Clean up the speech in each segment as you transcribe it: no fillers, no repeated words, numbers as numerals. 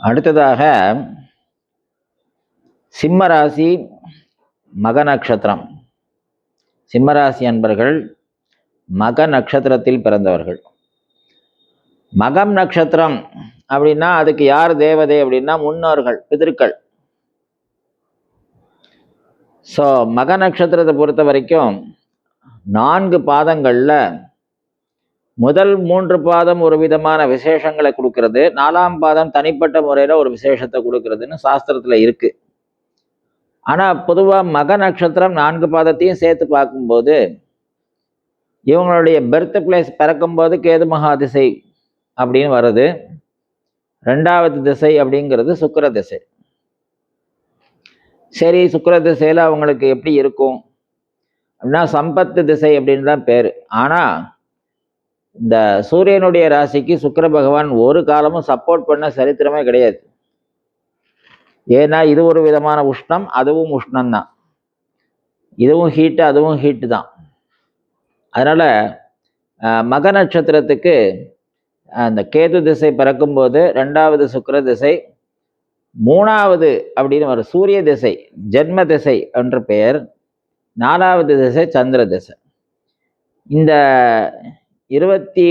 அடுத்ததாக சிம்மராசி மக நட்சத்திரம். சிம்மராசி அன்பர்கள் மக நட்சத்திரத்தில் பிறந்தவர்கள். மகம் நட்சத்திரம் அப்படின்னா அதுக்கு யார் தேவதை அப்படின்னா முன்னோர்கள், பிதர்கள். ஸோ மக நட்சத்திரத்தை பொறுத்த வரைக்கும் 4 பாதங்கள்ல முதல் 3 பாதம் ஒரு விதமான விசேஷங்களை கொடுக்கறது, 4ஆம் பாதம் தனிப்பட்ட முறையில் ஒரு விசேஷத்தை கொடுக்கறதுன்னு சாஸ்திரத்தில் இருக்கு. ஆனால் பொதுவாக மக நட்சத்திரம் 4 பாதத்தையும் சேர்த்து பார்க்கும்போது இவங்களுடைய பெர்த் பிளேஸ் பிறக்கும்போது கேது மகா திசை அப்படின்னு வருது. 2வது திசை அப்படிங்கிறது சுக்கிர திசை. சரி, சுக்கிர திசையில் அவங்களுக்கு எப்படி இருக்கும் அப்படின்னா சம்பத்து திசை அப்படின்னு தான் பேர். ஆனால் இந்த சூரியனுடைய ராசிக்கு சுக்கிர பகவான் ஒரு காலமும் சப்போர்ட் பண்ண சரித்திரமே கிடையாது. ஏன்னா இது ஒரு விதமான உஷ்ணம், அதுவும் உஷ்ணம்தான். இதுவும் ஹீட்டு, அதுவும் ஹீட்டு தான். அதனால் மக நட்சத்திரத்துக்கு அந்த கேது திசை பிறக்கும்போது 2வது சுக்கிர திசை, 3வது அப்படின்னு ஒரு சூரிய திசை ஜென்ம திசை என்ற பெயர், 4வது திசை சந்திர திசை. இந்த 23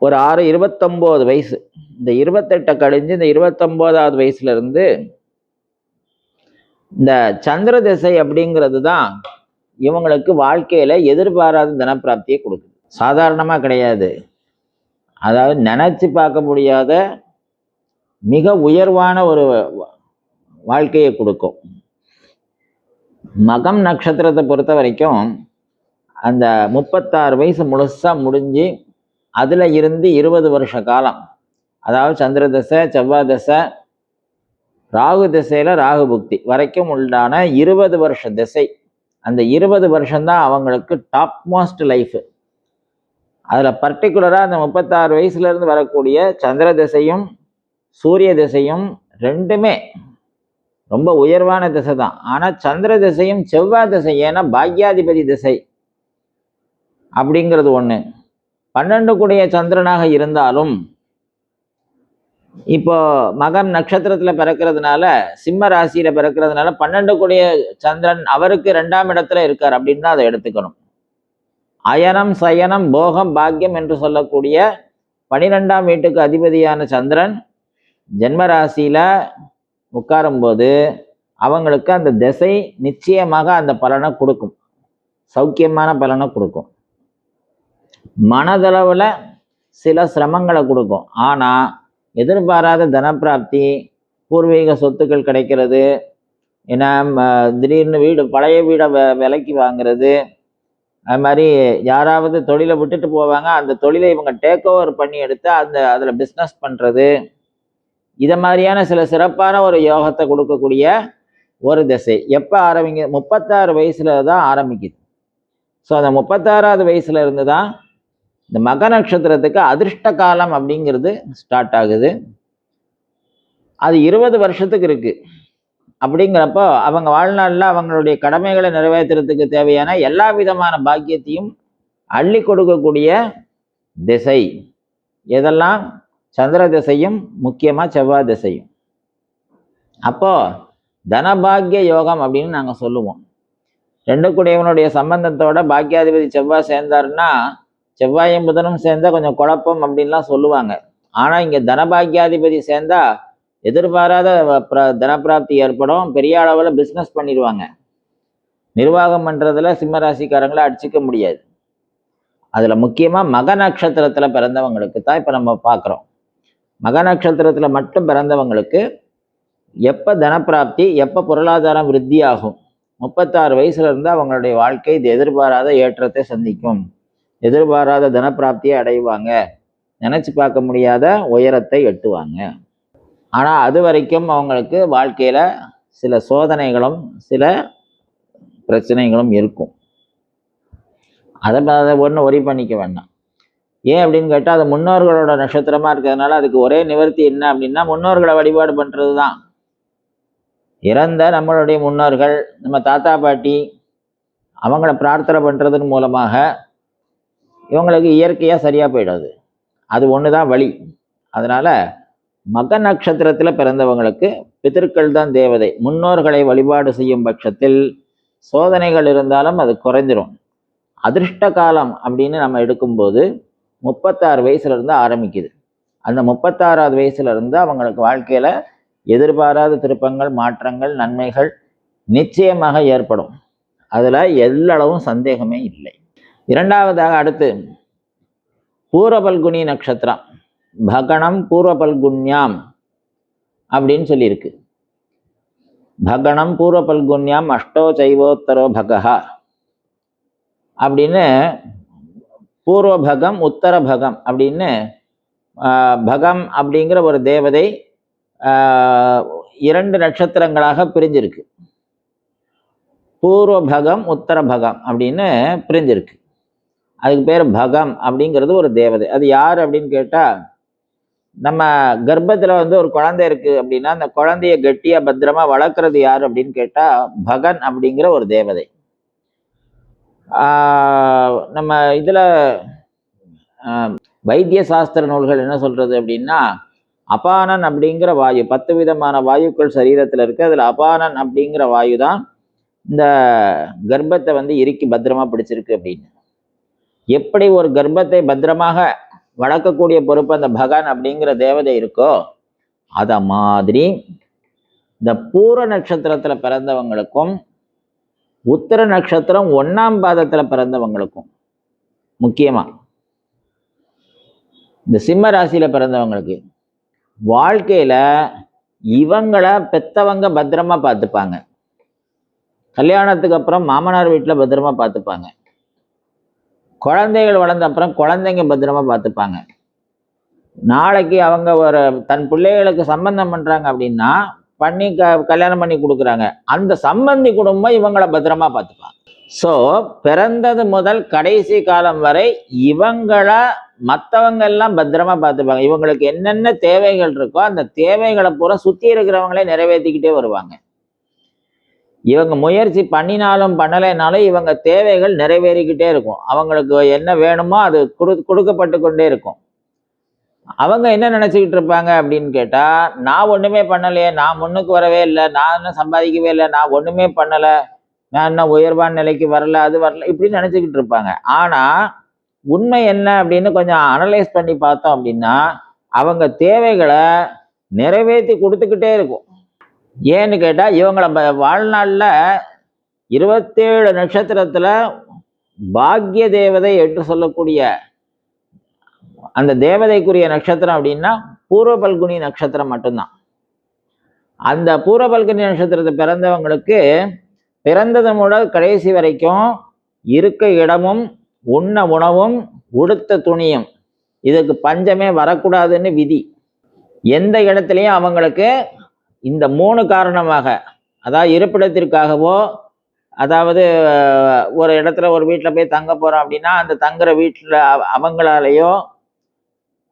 ஒரு 6 29 வயசு, இந்த 28 கழிஞ்சு இந்த 29வது வயசுல இருந்து இந்த சந்திர திசை அப்படிங்கிறது தான் இவங்களுக்கு வாழ்க்கையில எதிர்பாராத தனப்பிராப்தியை கொடுக்குது. சாதாரணமா கிடையாது, அதாவது நினைச்சு பார்க்க முடியாத மிக உயர்வான ஒரு வாழ்க்கையை கொடுக்கும். மகம் நட்சத்திரத்தை பொறுத்த வரைக்கும் அந்த 36 வயசு முழுசா முடிஞ்சு அதுல இருந்து 20 வருஷ காலம், அதாவது சந்திர தசை, செவ்வாய் தசை, ராகு திசையில ராகு புக்தி வரைக்கும் உண்டான 20 வருஷ திசை. அந்த 20 வருஷம்தான் அவங்களுக்கு டாப் மோஸ்ட் லைஃப். அதில் பர்டிகுலராக அந்த 36 வயசுலேருந்து வரக்கூடிய சந்திர திசையும் சூரிய திசையும் ரெண்டுமே ரொம்ப உயர்வான திசை தான். ஆனால் சந்திர திசையும் செவ்வாய் திசை, ஏன்னா பாக்யாதிபதி திசை அப்படிங்கிறது ஒன்று. 12 கூடிய சந்திரனாக இருந்தாலும் இப்போ மகம் நட்சத்திரத்தில் பிறக்கிறதுனால, சிம்ம ராசியில் பிறக்கிறதுனால 12 கூடிய சந்திரன் அவருக்கு 2ஆம் இடத்துல இருக்கார் அப்படின்னு தான் அதை எடுத்துக்கணும். அயனம் சயனம் போகம் பாக்கியம் என்று சொல்லக்கூடிய 12ஆம் வீட்டுக்கு அதிபதியான சந்திரன் ஜென்ம ராசியில உட்காரும்போது அவங்களுக்கு அந்த திசை நிச்சயமாக அந்த பலனை கொடுக்கும், சௌக்கியமான பலனை கொடுக்கும். மனதளவில் சில சிரமங்களை கொடுக்கும். ஆனால் எதிர்பாராத தனப்பிராப்தி, பூர்வீக சொத்துக்கள் கிடைக்கிறது, ஏன்னா திடீர்னு பழைய வீடை விலைக்கு வாங்குறது, அது மாதிரி யாராவது தொழிலை விட்டுட்டு போவாங்க, அந்த தொழிலை இவங்க டேக் ஓவர் பண்ணி எடுத்து அதில் பிஸ்னஸ் பண்ணுறது, இதை மாதிரியான சில சிறப்பான ஒரு யோகத்தை கொடுக்கக்கூடிய ஒரு திசை. எப்போ 36 வயசுல தான் ஆரம்பிக்குது. ஸோ அந்த 36வது வயசுல இருந்து தான் இந்த மக நட்சத்திரத்துக்கு அதிர்ஷ்ட காலம் அப்படிங்கிறது ஸ்டார்ட் ஆகுது. அது 20 வருஷத்துக்கு இருக்கு. அப்படிங்கிறப்போ அவங்க வாழ்நாளில் அவங்களுடைய கடமைகளை நிறைவேற்றுறதுக்கு தேவையான எல்லா விதமான பாக்கியத்தையும் அள்ளி கொடுக்கக்கூடிய திசை எதெல்லாம்? சந்திர திசையும் முக்கியமாக செவ்வாய் திசையும். அப்போ தனபாகிய யோகம் அப்படின்னு நாங்கள் சொல்லுவோம். 2 கூடியவனுடைய சம்பந்தத்தோட பாக்கியாதிபதி செவ்வாய் சேர்ந்தாருன்னா, செவ்வாயும் புதனும் சேர்ந்தா கொஞ்சம் குழப்பம் அப்படின்லாம் சொல்லுவாங்க. ஆனால் இங்கே தனபாகியாதிபதி சேர்ந்தா எதிர்பாராத தனப்பிராப்தி ஏற்படும். பெரிய அளவில் பிஸ்னஸ் பண்ணிடுவாங்க. நிர்வாகம் பண்ணுறதுல சிம்மராசிக்காரங்களை அடிச்சிக்க முடியாது. அதில் முக்கியமாக மக நட்சத்திரத்தில் பிறந்தவங்களுக்கு தான் இப்போ நம்ம பார்க்குறோம். மக நட்சத்திரத்தில் மட்டும் பிறந்தவங்களுக்கு எப்போ தனப்பிராப்தி, எப்போ பொருளாதாரம் விருத்தி ஆகும்? 36 வயசுல இருந்து அவங்களுடைய வாழ்க்கை இது எதிர்பாராத ஏற்றத்தை சந்திக்கும், எதிர்பாராத தனப்பிராப்தியை அடைவாங்க, நினச்சி பார்க்க முடியாத உயரத்தை எட்டுவாங்க. ஆனால் அது வரைக்கும் அவங்களுக்கு வாழ்க்கையில் சில சோதனைகளும் சில பிரச்சனைகளும் இருக்கும். அதை ஒன்றும் ஒரி பண்ணிக்க வேண்டாம். ஏன் அப்படின்னு கேட்டால், அது முன்னோர்களோட நட்சத்திரமாக இருக்கிறதுனால அதுக்கு ஒரே நிவர்த்தி என்ன அப்படின்னா முன்னோர்களை வழிபாடு பண்ணுறது தான். இறந்த நம்மளுடைய முன்னோர்கள், நம்ம தாத்தா பாட்டி, அவங்கள பிரார்த்தனை பண்ணுறதன் மூலமாக இவங்களுக்கு இயற்கையாக சரியாக போயிடாது. அது ஒன்று தான் வழி. அதனால் மக நட்சத்திரத்தில் பிறந்தவங்களுக்கு பிதர்கள் தான் தேவதை. முன்னோர்களை வழிபாடு செய்யும் பட்சத்தில் சோதனைகள் இருந்தாலும் அது குறைஞ்சிரும். அதிர்ஷ்ட காலம் அப்படின்னு நம்ம எடுக்கும்போது 36 வயசுலேருந்து ஆரம்பிக்குது. அந்த 36வது வயசுலேருந்து அவங்களுக்கு வாழ்க்கையில் எதிர்பாராத திருப்பங்கள், மாற்றங்கள், நன்மைகள் நிச்சயமாக ஏற்படும். அதில் எல்லளவும் சந்தேகமே இல்லை. இரண்டாவதாக அடுத்து பூர்வபல்குனி நட்சத்திரம். பகணம் பூர்வபல்குன்யாம் அப்படின்னு சொல்லியிருக்கு. பகணம் பூர்வபல்குன்யாம் அஷ்டோ சைவோத்தரோ பகா அப்படின்னு பூர்வபகம் உத்தரபகம் அப்படின்னு பகம் அப்படிங்கிற ஒரு தேவதை 2 நட்சத்திரங்களாக பிரிஞ்சிருக்கு. பூர்வபகம் உத்தரபகம் அப்படின்னு பிரிஞ்சிருக்கு. அதுக்கு பேர் பகம் அப்படிங்கிறது ஒரு தேவதை. அது யார் அப்படின்னு கேட்டால், நம்ம கர்ப்பத்தில் ஒரு குழந்தை இருக்குது அப்படின்னா அந்த குழந்தைய கெட்டியாக பத்திரமா வளர்க்குறது யார் அப்படின்னு கேட்டால் பகன் அப்படிங்கிற ஒரு தேவதை. நம்ம இதில் வைத்திய சாஸ்திர நூல்கள் என்ன சொல்கிறது அப்படின்னா, அபானன் அப்படிங்கிற வாயு 10 விதமான வாயுக்கள் சரீரத்தில் இருக்குது. அதில் அபானன் அப்படிங்கிற வாயு தான் இந்த கர்ப்பத்தை இறுக்கி பத்திரமா பிடிச்சிருக்கு அப்படின்னு. எப்படி ஒரு கர்ப்பத்தை பத்திரமாக வளர்க்கக்கூடிய பொறுப்பு அந்த பகன் அப்படிங்கிற தேவதை இருக்கோ, அத மாதிரி இந்த பூர நட்சத்திரத்தில் பிறந்தவங்களுக்கும் உத்தர நட்சத்திரம் 1ஆம் பாதத்தில் பிறந்தவங்களுக்கும், முக்கியமாக இந்த சிம்ம ராசியில் பிறந்தவங்களுக்கு வாழ்க்கையில் இவங்களை பெத்தவங்க பத்திரமா பார்த்துப்பாங்க. கல்யாணத்துக்கு அப்புறம் மாமனார் வீட்டில் பத்திரமா பார்த்துப்பாங்க. குழந்தைகள் வளர்ந்த அப்புறம் குழந்தைங்க பத்திரமா பார்த்துப்பாங்க. நாளைக்கு அவங்க ஒரு தன் பிள்ளைகளுக்கு சம்பந்தம் பண்ணுறாங்க அப்படின்னா கல்யாணம் பண்ணி கொடுக்குறாங்க. அந்த சம்பந்தி குடும்பம் இவங்களை பத்திரமா பார்த்துப்பாங்க. ஸோ பிறந்தது முதல் கடைசி காலம் வரை இவங்களை மற்றவங்க எல்லாம் பத்திரமா பார்த்துப்பாங்க. இவங்களுக்கு என்னென்ன தேவைகள் இருக்கோ அந்த தேவைகளை பூரா சுற்றி இருக்கிறவங்களே நிறைவேற்றிக்கிட்டே வருவாங்க. இவங்க முயற்சி பண்ணினாலும் பண்ணலைனாலும் இவங்க தேவைகள் நிறைவேறிக்கிட்டே இருக்கும். அவங்களுக்கு என்ன வேணுமோ அது கொடுக்கப்பட்டு கொண்டே இருக்கும். அவங்க என்ன நினச்சிக்கிட்டு இருப்பாங்க அப்படின்னு கேட்டால், நான் ஒன்றுமே பண்ணலையே, நான் முன்னுக்கு வரவே இல்லை, நான் இன்னும் சம்பாதிக்கவே இல்லை, நான் ஒன்றுமே பண்ணலை, நான் இன்னும் உயர்வான நிலைக்கு வரல, அது வரல, இப்படின்னு நினச்சிக்கிட்டு இருப்பாங்க. ஆனால் உண்மை என்ன அப்படின்னு கொஞ்சம் அனலைஸ் பண்ணி பார்த்தோம் அப்படின்னா அவங்க தேவைகளை நிறைவேற்றி கொடுத்துக்கிட்டே இருக்கும். ஏன்னு கேட்டால் இவங்கள வாழ்நாளில் 27 நட்சத்திரத்தில் பாக்ய தேவதை என்று சொல்லக்கூடிய அந்த தேவதைக்குரிய நட்சத்திரம் அப்படின்னா பூர்வபல்குனி நட்சத்திரம் மட்டும்தான். அந்த பூர்வபல்குனி நட்சத்திரத்தை பிறந்தவங்களுக்கு பிறந்தது முதல் கடைசி வரைக்கும் இருக்க இடமும் உண்ண உணவும் உடுத்த துணியும் இதுக்கு பஞ்சமே வரக்கூடாதுன்னு விதி. எந்த இடத்துலையும் அவங்களுக்கு இந்த 3 காரணமாக, அதாவது இருப்பிடத்திற்காகவோ, அதாவது ஒரு இடத்துல ஒரு வீட்டில் போய் தங்க போகிறோம் அப்படின்னா அந்த தங்குற வீட்டில் அவங்களாலேயோ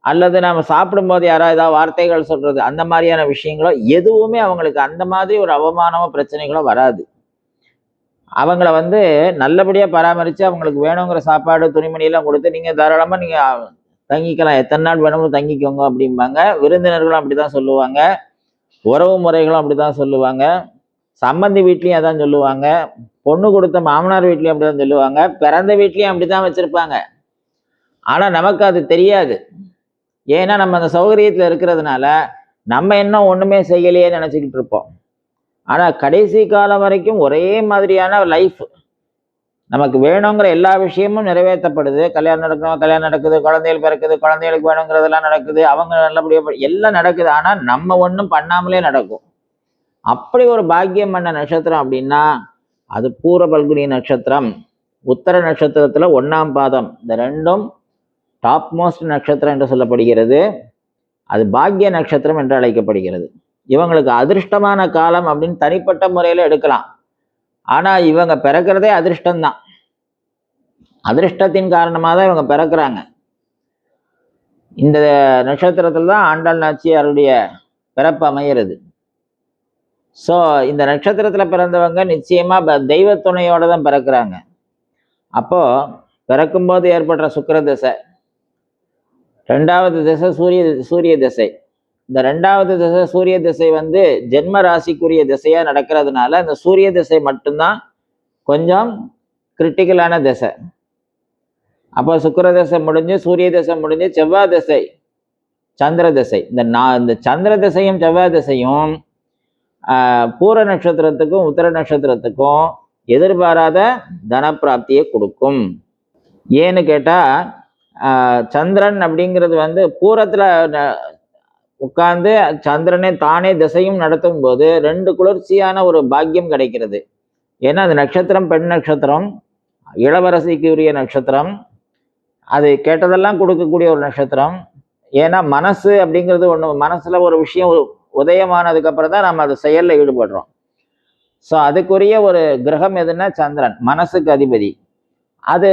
அல்லது நம்ம சாப்பிடும்போது யாராவது ஏதாவது வார்த்தைகள் சொல்கிறது அந்த மாதிரியான விஷயங்களோ எதுவுமே அவங்களுக்கு அந்த மாதிரி ஒரு அவமானமோ பிரச்சனைகளோ வராது. அவங்கள நல்லபடியாக பராமரித்து அவங்களுக்கு வேணுங்கிற சாப்பாடு துணிமணியெல்லாம் கொடுத்து நீங்கள் தாராளமாக நீங்கள் தங்கிக்கலாம், எத்தனை நாள் வேணும்னு தங்கிக்கோங்க அப்படிம்பாங்க. விருந்தினர்களும் அப்படி தான் சொல்லுவாங்க, உறவு முறைகளும் அப்படி தான் சொல்லுவாங்க, சம்பந்தி வீட்லேயும் அதான் சொல்லுவாங்க, பொண்ணு கொடுத்த மாமனார் வீட்லேயும் அப்படி தான் சொல்லுவாங்க, பிறந்த வீட்லேயும் அப்படி தான் வச்சுருப்பாங்க. ஆனால் நமக்கு அது தெரியாது. ஏன்னா நம்ம அந்த சௌகரியத்தில் இருக்கிறதுனால நம்ம இன்னும் ஒன்றுமே செய்யலையே நினச்சிக்கிட்டு இருப்போம். ஆனால் கடைசி காலம் வரைக்கும் ஒரே மாதிரியான லைஃப், நமக்கு வேணுங்கிற எல்லா விஷயமும் நிறைவேற்றப்படுது. கல்யாணம் நடக்கணும், கல்யாணம் நடக்குது, குழந்தைகள் பிறக்குது, குழந்தைகளுக்கு வேணுங்கிறதெல்லாம் நடக்குது, அவங்க நல்லபடியாக எல்லாம் நடக்குது. ஆனால் நம்ம ஒன்றும் பண்ணாமலே நடக்கும். அப்படி ஒரு பாக்கியம் பண்ண நட்சத்திரம் அப்படின்னா அது பூர்வபல்குனி நட்சத்திரம். உத்தர நட்சத்திரத்தில் 1ஆம் பாதம், இந்த ரெண்டும் டாப் மோஸ்ட் நட்சத்திரம் என்று சொல்லப்படுகிறது. அது பாக்ய நட்சத்திரம் என்று அழைக்கப்படுகிறது. இவங்களுக்கு அதிர்ஷ்டமான காலம் அப்படின்னு தனிப்பட்ட முறையில் எடுக்கலாம். ஆனால் இவங்க பிறக்கிறதே அதிர்ஷ்டம்தான். அதிர்ஷ்டத்தின் காரணமாக தான் இவங்க பிறக்கிறாங்க. இந்த நட்சத்திரத்தில் தான் ஆண்டாள் நாச்சியாருடைய பிறப்பு அமைகிறது. ஸோ இந்த நட்சத்திரத்தில் பிறந்தவங்க நிச்சயமாக தெய்வ துணையோடு தான் பிறக்கிறாங்க. அப்போ பிறக்கும்போது ஏற்படுற சுக்கிர திசை, ரெண்டாவது திசை சூரிய திசை. இந்த ரெண்டாவது திசை சூரிய திசை வந்து ஜென்ம ராசிக்குரிய திசையா நடக்கிறதுனால இந்த சூரிய திசை மட்டும்தான் கொஞ்சம் கிரிட்டிக்கலான திசை. அப்போ சுக்கிர திசை முடிஞ்சு சூரிய திசை முடிஞ்சு செவ்வாய் திசை சந்திர திசை. இந்த சந்திர திசையும் செவ்வாய் திசையும் பூர நட்சத்திரத்துக்கும் உத்தர நட்சத்திரத்துக்கும் எதிர்பாராத தனப்பிராப்தியை கொடுக்கும். ஏன்னு கேட்டா சந்திரன் அப்படிங்கிறது வந்து பூரத்துல உட்கார்ந்து சந்திரனே தானே திசையும் நடத்தும் போது ரெண்டு குளிர்ச்சியான ஒரு பாக்கியம் கிடைக்கிறது. ஏன்னா அந்த நட்சத்திரம் பெண் நட்சத்திரம், இளவரசிக்கு உரிய நட்சத்திரம், அது கேட்டதெல்லாம் கொடுக்கக்கூடிய ஒரு நட்சத்திரம். ஏன்னா மனசு அப்படிங்கிறது ஒன்று, மனசுல ஒரு விஷயம் உதயமானதுக்கு அப்புறம் தான் நம்ம அது செயலில் ஈடுபடுறோம். ஸோ அதுக்குரிய ஒரு கிரகம் எதுன்னா சந்திரன், மனசுக்கு அதிபதி. அது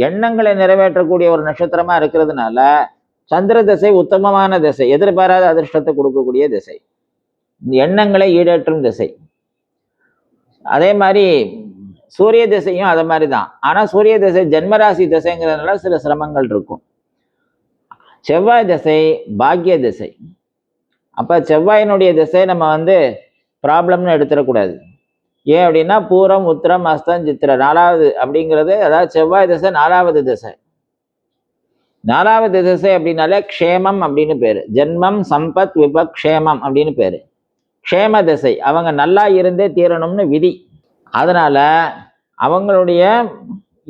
எண்ணங்களை நிறைவேற்றக்கூடிய ஒரு நட்சத்திரமா இருக்கிறதுனால சந்திர திசை உத்தமமான திசை, எதிர்பாராத அதிர்ஷ்டத்தை கொடுக்கக்கூடிய திசை, எண்ணங்களை ஈடேற்றும் திசை. அதே மாதிரி சூரிய திசையும் அதை மாதிரி தான். ஆனால் சூரிய திசை ஜென்மராசி திசைங்கிறதுனால சில சிரமங்கள் இருக்கும். செவ்வாய் திசை பாக்கிய திசை. அப்போ செவ்வாயினுடைய திசை நம்ம வந்து ப்ராப்ளம்னு எடுத்துடக்கூடாது. ஏன் அப்படின்னா பூரம் உத்திரம் அஸ்தம் சித்திரை 4வது அப்படிங்கிறது, அதாவது செவ்வாய் திசை 4வது திசை. 4வது திசை அப்படின்னாலே க்ஷேமம் அப்படின்னு பேரு. ஜென்மம் சம்பத் விபக்ஷேமம் அப்படின்னு பேரு. க்ஷேம திசை, அவங்க நல்லா இருந்தே தீரணும்னு விதி. அதனால அவங்களுடைய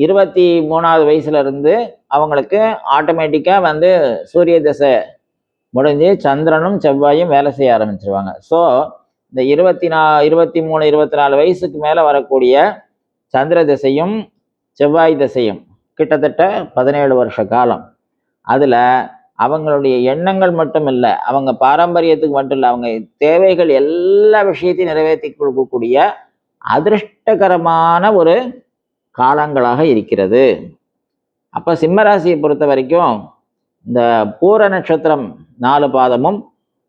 23வது வயசுல இருந்து அவங்களுக்கு ஆட்டோமேட்டிக்கா வந்து சூரிய திசை முடிஞ்சு சந்திரனும் செவ்வாயும் வேலை செய்ய ஆரம்பிச்சிருவாங்க. ஸோ இந்த 23 24 வயசுக்கு மேலே வரக்கூடிய சந்திர திசையும் செவ்வாய் திசையும் கிட்டத்தட்ட 17 வருஷ காலம். அதில் அவங்களுடைய எண்ணங்கள் மட்டும் இல்லை, அவங்க பாரம்பரியத்துக்கு மட்டும் இல்லை, அவங்க தேவைகள் எல்லா விஷயத்தையும் நிறைவேற்றி கொடுக்கக்கூடிய அதிர்ஷ்டகரமான ஒரு காலங்களாக இருக்கிறது. அப்போ சிம்மராசியை பொறுத்த வரைக்கும் இந்த பூர நட்சத்திரம் 4 பாதமும்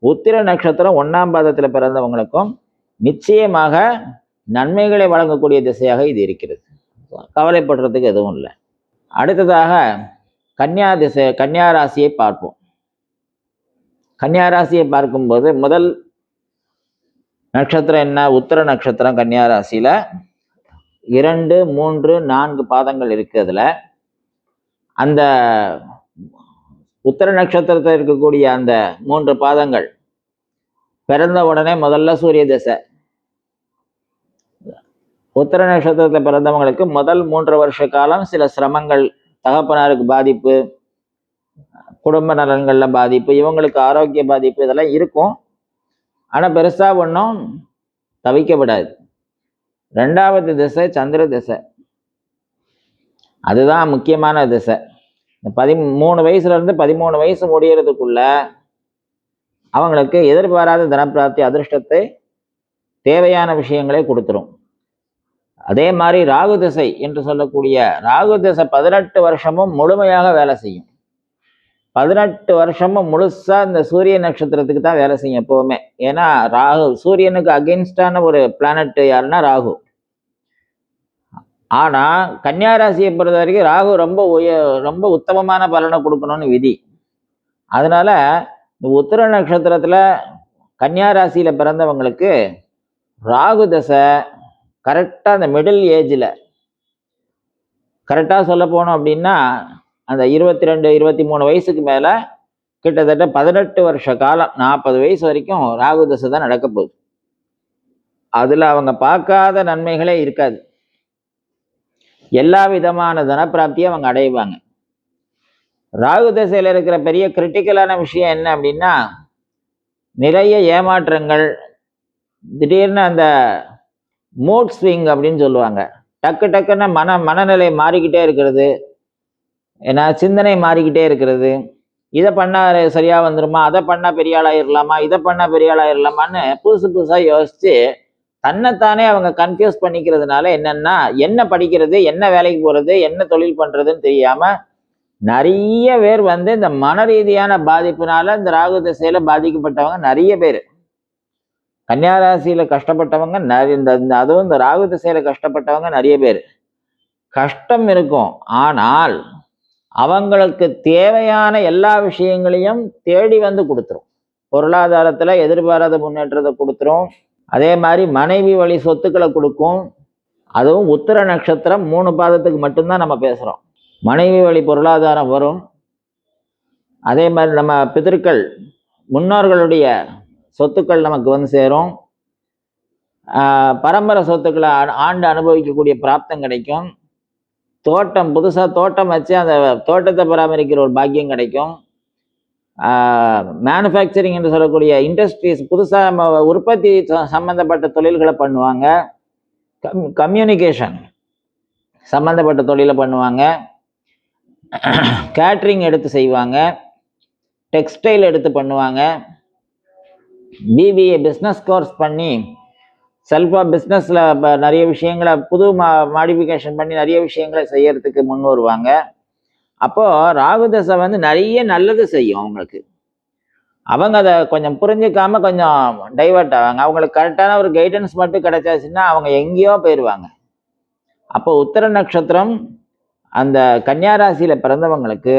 உத்திர நட்சத்திரம் 1ஆம் பாதத்தில் பிறந்தவங்களுக்கும் நிச்சயமாக நன்மைகளை வழங்கக்கூடிய திசையாக இது இருக்கிறது. கவலைப்படுறதுக்கு எதுவும் இல்லை. அடுத்ததாக கன்னியா ராசியை பார்ப்போம். கன்னியா ராசியை பார்க்கும்போது முதல் நட்சத்திரம் என்ன? உத்திர நட்சத்திரம். கன்னியா ராசியில 2, 3, 4 பாதங்கள் இருக்கு. அதுல அந்த உத்திர நட்சத்திரத்தில் இருக்கக்கூடிய அந்த 3 பாதங்கள் பிறந்த உடனே முதல்ல சூரிய திசை. உத்திர நட்சத்திரத்தில் பிறந்தவங்களுக்கு முதல் 3 வருஷ காலம் சில சிரமங்கள், தகப்பனாருக்கு பாதிப்பு, குடும்ப நலன்கள்ல பாதிப்பு, இவங்களுக்கு ஆரோக்கிய பாதிப்பு, இதெல்லாம் இருக்கும். ஆனால் பெருசா ஒன்றும் தவிக்கப்படாது. 2வது திசை சந்திர திசை, அதுதான் முக்கியமான திசை. 13 வயசுல இருந்து 13 வயசு முடியறதுக்குள்ள அவங்களுக்கு எதிர்பாராத தனப்பிராப்தி, அதிர்ஷ்டத்தை, தேவையான விஷயங்களை கொடுத்துரும். அதே மாதிரி ராகு திசை என்று சொல்லக்கூடிய ராகு திசை 18 வருஷமும் முழுமையாக வேலை செய்யும். 18 வருஷமும் முழுசா இந்த சூரிய நட்சத்திரத்துக்கு தான் வேலை செய்யும் எப்பவுமே. ஏன்னா ராகு சூரியனுக்கு அகெயின்ஸ்டான ஒரு பிளானட் யாருன்னா ராகு. ஆனா கன்னியா ராசியை பொறுத்த வரைக்கும் ராகு ரொம்ப உத்தமமான பலனை கொடுக்கணும்னு விதி. அதனால இந்த உத்திர நட்சத்திரத்துல கன்னியா ராசியில பிறந்தவங்களுக்கு ராகு தசை கரெக்டா அந்த மிடில் ஏஜ்ல, கரெக்டா சொல்ல போனோம் அப்படின்னா அந்த 22 23 வயசுக்கு மேல கிட்டத்தட்ட 18 வருஷ காலம், 40 வயசு வரைக்கும் ராகு தசை தான் நடக்க போகுது. அதுல அவங்க பார்க்காத நன்மைகளே இருக்காது. எல்லா விதமான தனப்பிராப்தியும் அவங்க அடைவாங்க. ராகு தசையில இருக்கிற பெரிய கிரிட்டிக்கலான விஷயம் என்ன அப்படின்னா, நிறைய ஏமாற்றங்கள், திடீர்னு அந்த மூட் ஸ்விங் அப்படின்னு சொல்லுவாங்க. டக்குன்னு மனநிலை மாறிக்கிட்டே இருக்கிறது, ஏன்னா சிந்தனை மாறிக்கிட்டே இருக்கிறது. இதை பண்ணா சரியா வந்துருமா, அதை பண்ணா பெரிய ஆளாயிரலாமா, இதை பண்ணா பெரிய ஆளாயிரலாமான்னு புதுசா யோசிச்சு தன்னைத்தானே அவங்க கன்ஃபியூஸ் பண்ணிக்கிறதுனால என்னன்னா, என்ன படிக்கிறது, என்ன வேலைக்கு போறது, என்ன தொழில் பண்றதுன்னு தெரியாம நிறைய பேர் வந்து இந்த மன ரீதியான பாதிப்புனால இந்த ராகு திசையில பாதிக்கப்பட்டவங்க நிறைய பேர். கன்னியா ராசியில கஷ்டப்பட்டவங்க அதுவும் இந்த ராகு திசையில கஷ்டப்பட்டவங்க நிறைய பேர். கஷ்டம் இருக்கும். ஆனால் அவங்களுக்கு தேவையான எல்லா விஷயங்களையும் தேடி வந்து கொடுத்துரும். பொருளாதாரத்துல எதிர்பாராத முன்னேற்றத்தை கொடுத்துரும். அதே மாதிரி மனைவி வழி சொத்துக்களை கொடுக்கும். அதுவும் உத்திர நட்சத்திரம் 3 பாதத்துக்கு மட்டும்தான் நம்ம பேசுறோம். மனைவி வழி பொருளாதாரம் வரும். அதே மாதிரி நம்ம பிதர்கள் முன்னோர்களுடைய சொத்துக்கள் நமக்கு வந்து சேரும். பரம்பரை சொத்துக்களை ஆண்டு அனுபவிக்கக்கூடிய பிராப்தம் கிடைக்கும். தோட்டம் புதுசாக தோட்டம் வச்சு அந்த தோட்டத்தை பராமரிக்கிற ஒரு பாக்கியம் கிடைக்கும். மேனுஃபேக்சரிங் என்று சொல்லக்கூடிய இண்டஸ்ட்ரீஸ் புதுசாக உற்பத்தி சம்மந்தப்பட்ட தொழில்களை பண்ணுவாங்க. கம்யூனிகேஷன் சம்மந்தப்பட்ட தொழிலை பண்ணுவாங்க. கேட்ரிங் எடுத்து செய்வாங்க. டெக்ஸ்டைல் எடுத்து பண்ணுவாங்க. பிபிஏ பிஸ்னஸ் கோர்ஸ் பண்ணி செல்ஃபாக பிஸ்னஸில் நிறைய விஷயங்களை புது மாடிஃபிகேஷன் பண்ணி நிறைய விஷயங்களை செய்யறதுக்கு முன் வருவாங்க. அப்போது ராகு தசை வந்து நிறைய நல்லது செய்யும் அவங்களுக்கு. அவங்க அதை கொஞ்சம் புரிஞ்சுக்காம கொஞ்சம் டைவர்ட் ஆவாங்க. அவங்களுக்கு கரெக்டான ஒரு கைடன்ஸ் மட்டும் கிடைச்சாச்சுன்னா அவங்க எங்கேயோ போயிடுவாங்க. அப்போ உத்திர நட்சத்திரம் அந்த கன்னியா ராசியில் பிறந்தவங்களுக்கு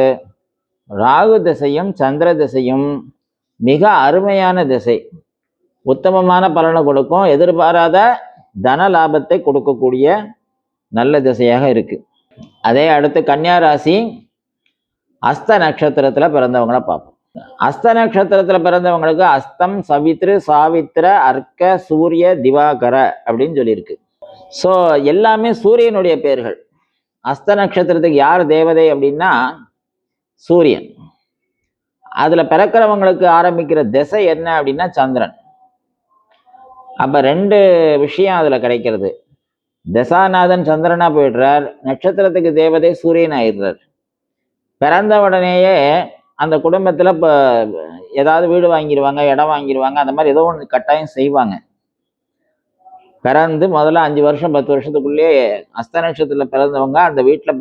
ராகு திசையும் சந்திர திசையும் மிக அருமையான திசை. உத்தமமான பலனை கொடுக்கும். எதிர்பாராத தன லாபத்தை கொடுக்கக்கூடிய நல்ல திசையாக இருக்கு. அதே அடுத்து கன்னியா ராசி அஸ்த நட்சத்திரத்துல பிறந்தவங்களை பார்ப்போம். அஸ்த நட்சத்திரத்துல பிறந்தவங்களுக்கு அஸ்தம், சவித்ரு, சாவித்திர, அர்க்க, சூரிய, திவாகர அப்படின்னு சொல்லியிருக்கு. ஸோ எல்லாமே சூரியனுடைய பேர்கள். அஸ்த நட்சத்திரத்துக்கு யார் தேவதை அப்படின்னா சூரியன். அதுல பிறக்கிறவங்களுக்கு ஆரம்பிக்கிற திசை என்ன அப்படின்னா சந்திரன். அப்ப 2 விஷயம் அதுல கிடைக்கிறது. தசாநாதன் சந்திரனா போயிடுறார், நட்சத்திரத்துக்கு தேவதை சூரியன் ஆயிடுறார். பிறந்த உடனேயே அந்த குடும்பத்துல இப்போ ஏதாவது வீடு வாங்கிடுவாங்க, இடம் வாங்கிடுவாங்க, அந்த மாதிரி ஏதோ ஒன்று கட்டாயம் செய்வாங்க. பிறந்து முதல்ல 5 வருஷம் 10 வருஷத்துக்குள்ளேயே அஸ்த நட்சத்திரத்தில் பிறந்தவங்க அந்த வீட்டில்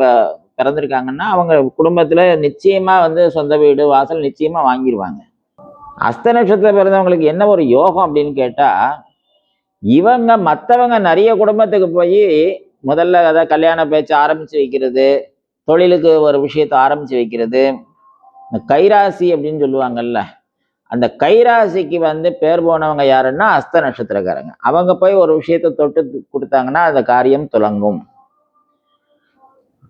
பிறந்திருக்காங்கன்னா அவங்க குடும்பத்தில் நிச்சயமா வந்து சொந்த வீடு வாசல் நிச்சயமா வாங்கிடுவாங்க. அஸ்த நட்சத்திரத்தில் பிறந்தவங்களுக்கு என்ன ஒரு யோகம் அப்படின்னு கேட்டா, இவங்க மற்றவங்க நிறைய குடும்பத்துக்கு போய் முதல்ல அதை கல்யாண பேச்சு ஆரம்பிச்சு வைக்கிறது, தொழிலுக்கு ஒரு விஷயத்தை ஆரம்பிச்சு வைக்கிறது, இந்த கைராசி அப்படின்னு சொல்லுவாங்கல்ல, அந்த கைராசிக்கு வந்து பேர் போனவங்க யாருன்னா அஸ்த நட்சத்திரக்காரங்க. அவங்க போய் ஒரு விஷயத்தை தொட்டு கொடுத்தாங்கன்னா அந்த காரியம் துலங்கும்.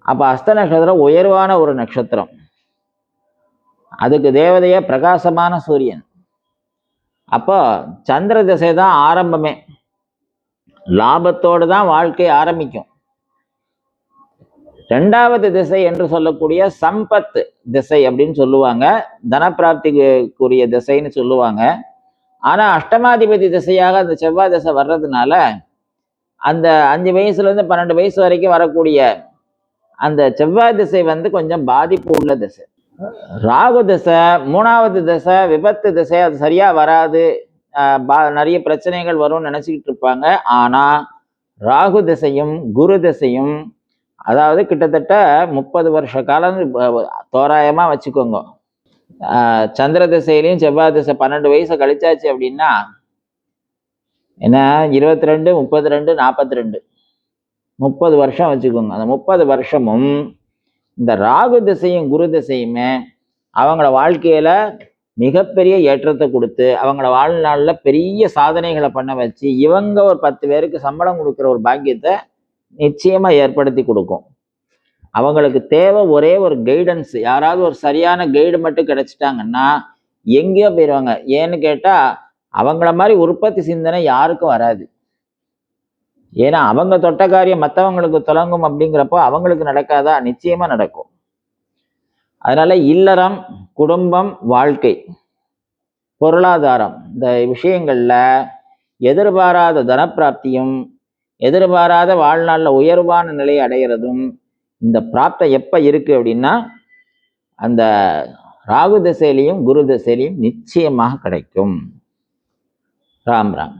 அப்ப அஸ்த நட்சத்திரம் உயர்வான ஒரு நட்சத்திரம். அதுக்கு தேவதைய பிரகாசமான சூரியன். அப்போ சந்திர திசை தான் ஆரம்பமே. லாபத்தோடு தான் வாழ்க்கை ஆரம்பிக்கும். 2வது திசை என்று சொல்லக்கூடிய சம்பத் திசை அப்படின்னு சொல்லுவாங்க. தனப்பிராப்திக்குரிய திசைன்னு சொல்லுவாங்க. ஆனா அஷ்டமாதிபதி திசையாக அந்த செவ்வாய் திசை வர்றதுனால அந்த 5 வயசுலேருந்து 12 வயசு வரைக்கும் வரக்கூடிய அந்த செவ்வாய் திசை வந்து கொஞ்சம் பாதிப்பு உள்ள திசை. ராகு திசை 3வது திசை விபத்து திசை. அது சரியா வராது, நிறைய பிரச்சனைகள் வரும்னு நினைச்சுக்கிட்டு இருப்பாங்க. ஆனா ராகு திசையும் குரு திசையும், அதாவது கிட்டத்தட்ட 30 வருஷ காலம் தோராயமா வச்சுக்கோங்க. சந்திர திசையிலையும் செவ்வாய் திசை 12 வயசை கழிச்சாச்சு அப்படின்னா என்ன 22, 32, 42 30 வருஷம் வச்சுக்கோங்க. அந்த 30 வருஷமும் இந்த ராகு திசையும் குரு திசையுமே அவங்கள வாழ்க்கையில மிகப்பெரிய ஏற்றத்தை கொடுத்து அவங்கள வாழ்நாளில் பெரிய சாதனைகளை பண்ண வச்சு இவங்க ஒரு 10 பேருக்கு சம்பளம் கொடுக்குற ஒரு பாக்கியத்தை நிச்சயமா ஏற்படுத்தி கொடுக்கும். அவங்களுக்கு தேவை ஒரே ஒரு கைடன்ஸ். யாராவது ஒரு சரியான கைடு மட்டும் கிடைச்சிட்டாங்கன்னா எங்கேயோ போயிடுவாங்க. ஏன்னு கேட்டா அவங்கள மாதிரி உற்பத்தி சிந்தனை யாருக்கும் வராது. ஏன்னா அவங்க தொட்ட காரியம் மற்றவங்களுக்கு தொடங்கும் அப்படிங்கிறப்போ அவங்களுக்கு நடக்காதா? நிச்சயமா நடக்கும். அதனால இல்லறம், குடும்பம், வாழ்க்கை, பொருளாதாரம் இந்த விஷயங்கள்ல எதிர்பாராத தனப்பிராப்தியும் எதிர்பாராத வாழ்நாளில் உயர்வான நிலையை அடைகிறதும் இந்த பிராப்தம் எப்ப இருக்கு அப்படின்னா அந்த ராகு திசையிலையும் குரு திசையிலையும் நிச்சயமாக கிடைக்கும். ராம் ராம்.